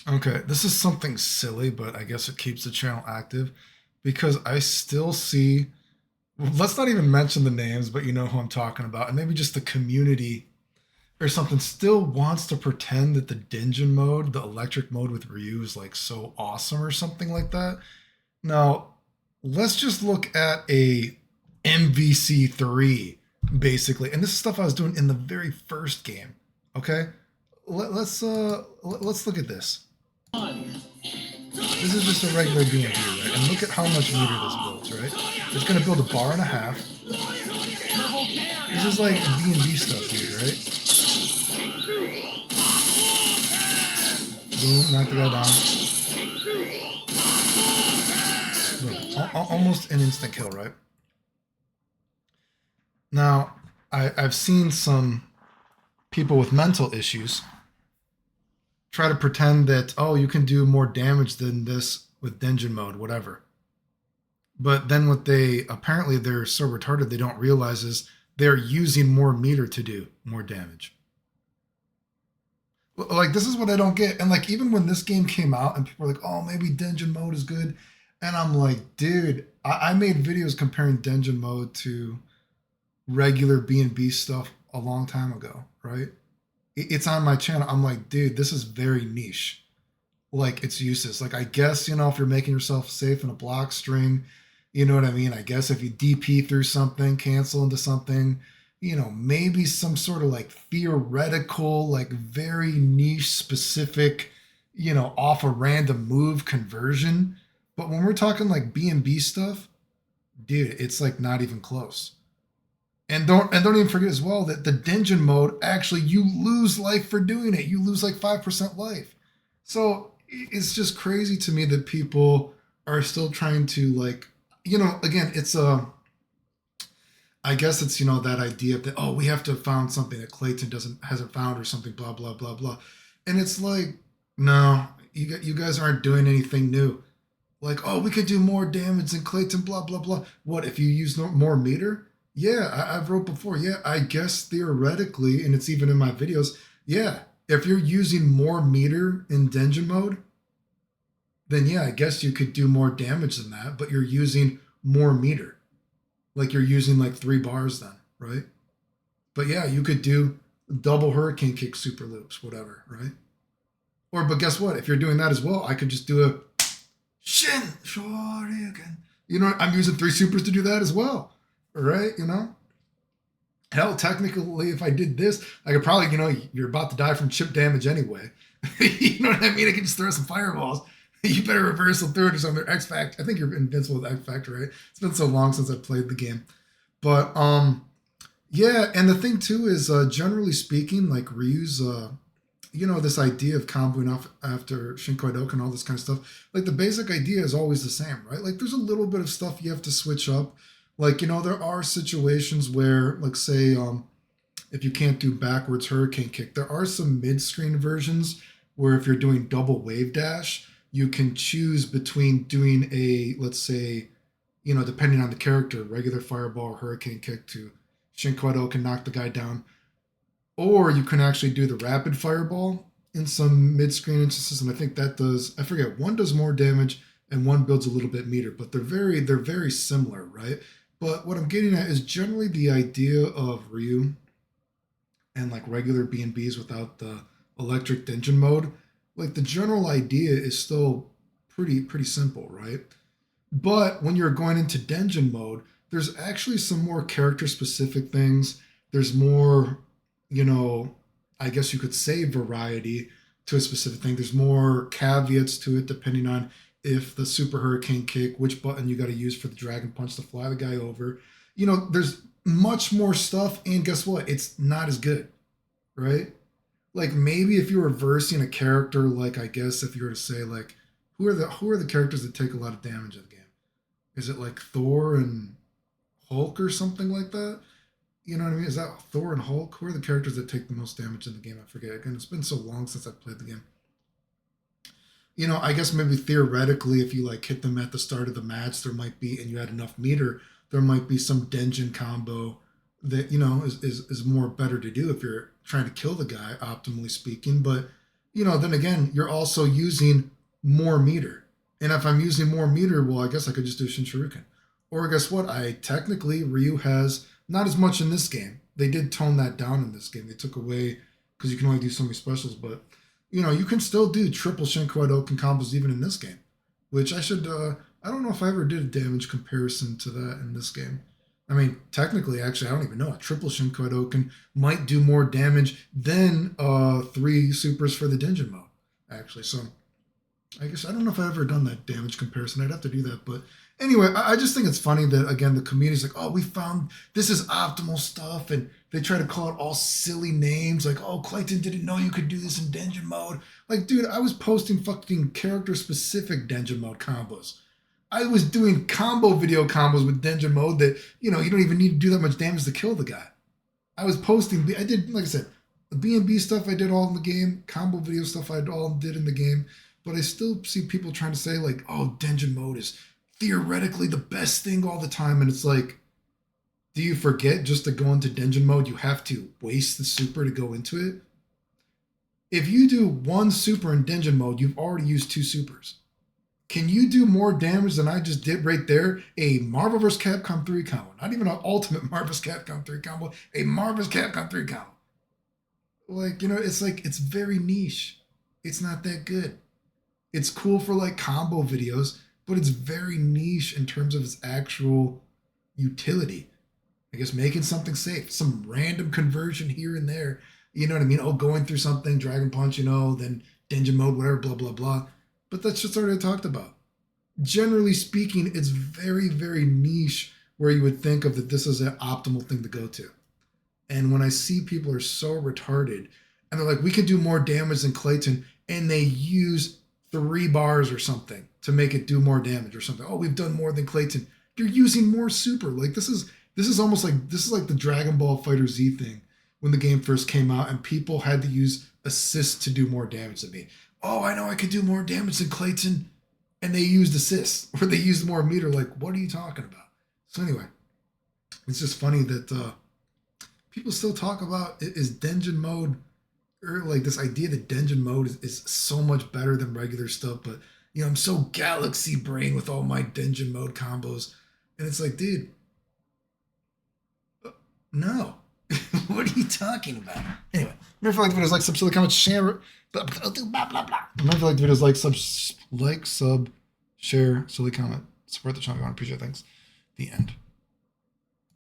Okay, this is something silly, but I guess it keeps the channel active because I still see. Let's not even mention the names, but you know who I'm talking about, and maybe just the community or something still wants to pretend that the Denjin mode, the electric mode with Ryu, is like so awesome or something like that. Now, let's just look at a MVC3 basically, and this is stuff I was doing in the very first game. Okay, let's look at this. This is just a regular B&B, right? And look at how much meter this builds, right? It's going to build a bar and a half. This is like B&B stuff here, right? Boom, knock the guy down. Boom. Almost an instant kill, right? Now, I've seen some people with mental issues try to pretend that, oh, you can do more damage than this with Denjin mode, whatever. But then what they apparently they're so retarded they don't realize is they're using more meter to do more damage. Like this is what I don't get. And like even when this game came out and people were like, oh, maybe Denjin mode is good. And I'm like, dude, I made videos comparing Denjin mode to regular B&B stuff a long time ago, right? It's on my channel. I'm like, dude, this is very niche. Like it's useless. Like I guess, if you're making yourself safe in a block string, you know what I mean? I guess if you DP through something, cancel into something, maybe some sort of like theoretical, like very niche specific, off a random move conversion. But when we're talking like B&B stuff, dude, it's like not even close. And don't even forget as well that the Denjin mode actually you lose life for doing it. You lose like 5% life. So it's just crazy to me that people are still trying to like, again, it's a I guess it's that idea that, oh, we have to have found something that Clayton doesn't hasn't found or something, blah blah blah blah. And it's like, no, you guys aren't doing anything new. Like, oh, we could do more damage than Clayton, blah blah blah. What if you use more meter? Yeah, I've wrote before. Yeah, I guess theoretically, and it's even in my videos. Yeah, if you're using more meter in Denjin mode, then yeah, I guess you could do more damage than that. But you're using more meter, like you're using like 3 bars then, right? But yeah, you could do double hurricane kick super loops, whatever, right? Or but guess what? If you're doing that as well, I could just do a shin shoryuken. I'm using 3 supers to do that as well, right? Hell, technically, if I did this, I could probably, you're about to die from chip damage anyway. You know what I mean? I can just throw some fireballs. You better reversal through it or something. X Factor. I think you're invincible with X Factor, right? It's been so long since I played the game, but yeah. And the thing too is, generally speaking, like Ryu's, this idea of comboing off after Shinkoidoken and all this kind of stuff. Like the basic idea is always the same, right? Like there's a little bit of stuff you have to switch up. Like there are situations where, like say, if you can't do backwards hurricane kick, there are some mid-screen versions where if you're doing double wave dash, you can choose between doing a, let's say, depending on the character, regular fireball or hurricane kick to Shinkoido can knock the guy down, or you can actually do the rapid fireball in some mid-screen instances, and I think that does, I forget, one does more damage and one builds a little bit meter, but they're very similar, right? But what I'm getting at is generally the idea of Ryu and like regular B&Bs without the electric Denjin mode. Like the general idea is still pretty simple, right? But when you're going into Denjin mode, there's actually some more character specific things. There's more, you know, I guess you could say variety to a specific thing. There's more caveats to it depending on if the super hurricane kick, which button you got to use for the dragon punch to fly the guy over. There's much more stuff, and guess what? It's not as good, right? Like maybe if you're reversing a character, like I guess if you were to say like who are the characters that take a lot of damage in the game? Is it like Thor and Hulk or something like that? You know what I mean? Is that Thor and Hulk? Who are the characters that take the most damage in the game? I forget. Again, it's been so long since I played the game. I guess maybe theoretically, if you like hit them at the start of the match, there might be, and you had enough meter, there might be some Denjin combo that is more better to do if you're trying to kill the guy, optimally speaking. But then again, you're also using more meter. And if I'm using more meter, well, I guess I could just do Shinshuriken. Or guess what? Ryu has not as much in this game. They did tone that down in this game. They took away because you can only do so many specials, but you can still do triple Shinko Hadouken combos even in this game. Which I don't know if I ever did a damage comparison to that in this game. I mean, technically, actually, I don't even know. A triple Shinko Hadouken might do more damage than 3 supers for the Denjin mode, actually. So I guess I don't know if I've ever done that damage comparison. I'd have to do that. But anyway, I just think it's funny that, again, the community's like, oh, we found this is optimal stuff. And they try to call it all silly names like, oh, Clayton didn't know you could do this in Denjin mode. Like, dude, I was posting fucking character-specific Denjin mode combos. I was doing combo video combos with Denjin mode that, you don't even need to do that much damage to kill the guy. I was posting, I did, like I said, the B&B stuff I did all in the game, combo video stuff I all did in the game. But I still see people trying to say, like, oh, Denjin mode is theoretically the best thing all the time. And it's like, do you forget just to go into Denjin mode, you have to waste the super to go into it? If you do 1 super in Denjin mode, you've already used 2 supers. Can you do more damage than I just did right there? A Marvel vs. Capcom 3 combo. Not even an Ultimate Marvel vs. Capcom 3 combo. A Marvel vs. Capcom 3 combo. Like, it's very niche. It's not that good. It's cool for like combo videos, but it's very niche in terms of its actual utility. I guess making something safe, some random conversion here and there. You know what I mean? Oh, going through something, Dragon Punch, then Denjin mode, whatever, blah, blah, blah. But that's just already talked about. Generally speaking, it's very, very niche where you would think of that this is an optimal thing to go to. And when I see people are so retarded and they're like, we could do more damage than Clayton, and they use 3 bars or something to make it do more damage or something. Oh, we've done more than Clayton. You're using more super. Like this is almost like the Dragon Ball Fighter Z thing when the game first came out and people had to use assists to do more damage than me. Oh, I know I could do more damage than Clayton. And they used assists or they used more meter. Like, what are you talking about? So anyway, it's just funny that people still talk about is Denjin mode, or like this idea that Denjin mode is so much better than regular stuff. But, I'm so galaxy brain with all my Denjin mode combos. And it's like, dude, no. What are you talking about? Anyway, remember if you like the videos, like, sub, comment, share, blah, blah, blah, blah, blah. Remember if you like the videos, like, sub, share, silly comment, support the channel if you want. Appreciate it. Thanks. The end.